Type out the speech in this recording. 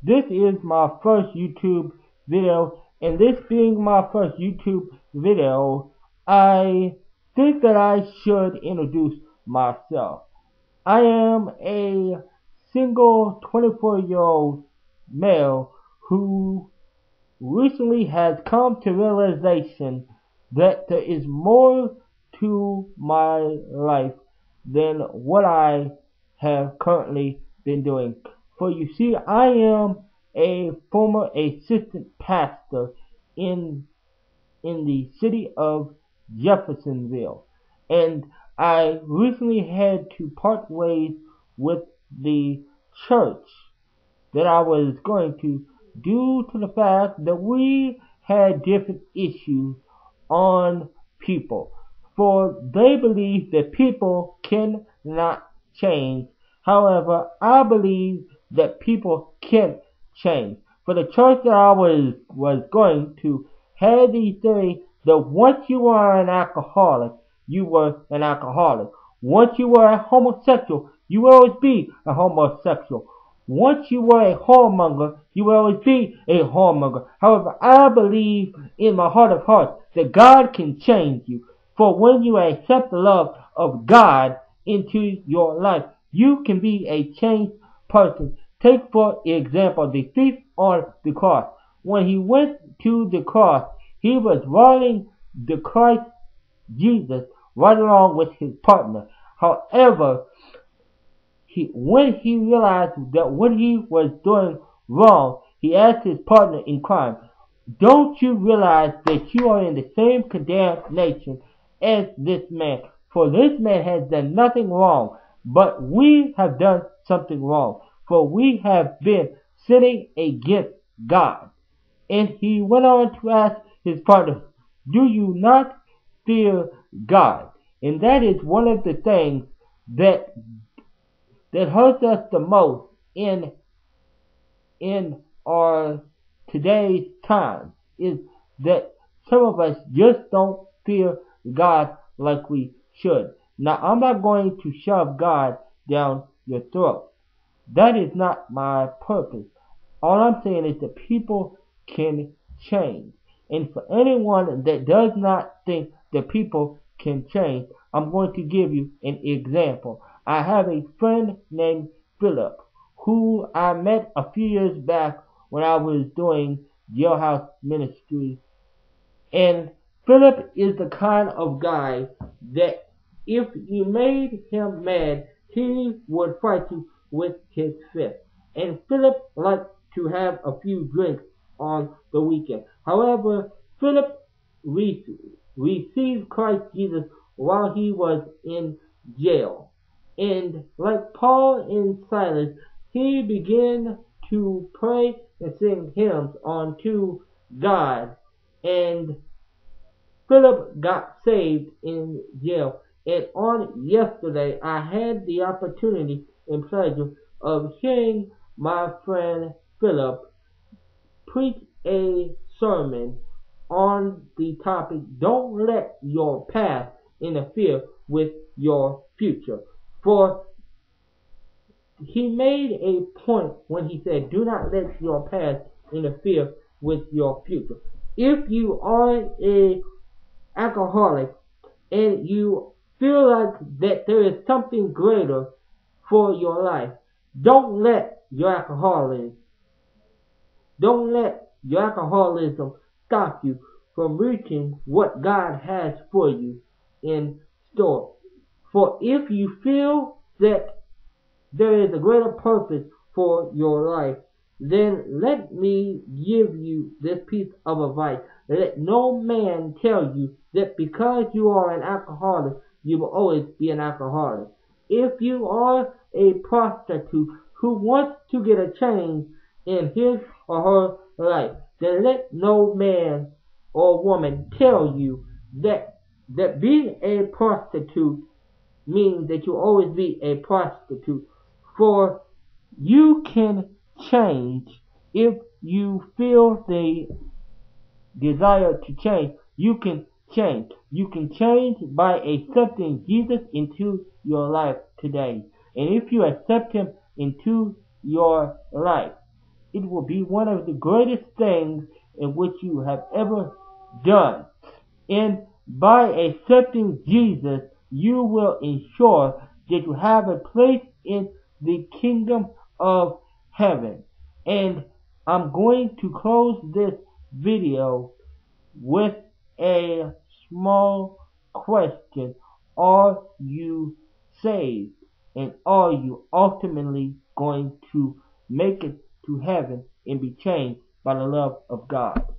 This is my first YouTube video, and this being my first YouTube video, I think that I should introduce myself. I am a single 24-year-old male who recently has come to realization that there is more to my life than what I have currently been doing. For you see, I am a former assistant pastor in the city of Jeffersonville, and I recently had to part ways with the church that I was going to, due to the fact that we had different issues on people. For they believe that people cannot change. However, I believe that people can change. For the church that I was going to had the theory that once you were an alcoholic, you were an alcoholic. Once you were a homosexual, you will always be a homosexual. Once you were a whoremonger, you will always be a whoremonger. However, I believe in my heart of hearts that God can change you. For when you accept the love of God into your life, you can be a changed person. Take for example the thief on the cross. When he went to the cross, he was riding the Christ Jesus right along with his partner. However, when he realized that what he was doing wrong, he asked his partner in crime, "Don't you realize that you are in the same condemnation as this man? For this man has done nothing wrong, but we have done something wrong, for we have been sinning against God." And he went on to ask his partner, "Do you not fear God?" And that is one of the things that hurts us the most in our today's time, is that some of us just don't fear God like we should. Now, I'm not going to shove God down your throat. That is not my purpose. All I'm saying is that people can change. And for anyone that does not think that people can change, I'm going to give you an example. I have a friend named Philip who I met a few years back when I was doing jailhouse ministry. And Philip is the kind of guy that if you made him mad, he would fight you with his fist. And Philip liked to have a few drinks on the weekend. However, Philip received Christ Jesus while he was in jail. And like Paul and Silas, he began to pray and sing hymns unto God. And Philip got saved in jail. And on yesterday, I had the opportunity and pleasure of hearing my friend Philip preach a sermon on the topic, "Don't let your past interfere with your future." For he made a point when he said, "Do not let your past interfere with your future." If you are an alcoholic and you feel like that there is something greater for your life, don't let your alcoholism stop you from reaching what God has for you in store. For if you feel that there is a greater purpose for your life, then let me give you this piece of advice. Let no man tell you that because you are an alcoholic, you will always be an alcoholic. If you are a prostitute who wants to get a change in his or her life, then let no man or woman tell you that being a prostitute means that you always be a prostitute. For you can change if you feel the desire to change. You can change. You can change by accepting Jesus into your life today. And if you accept him into your life, It will be one of the greatest things in which you have ever done. And by accepting Jesus, you will ensure that you have a place in the kingdom of heaven. And I'm going to close this video with a small question. Are you saved? And are you ultimately going to make it to heaven and be changed by the love of God?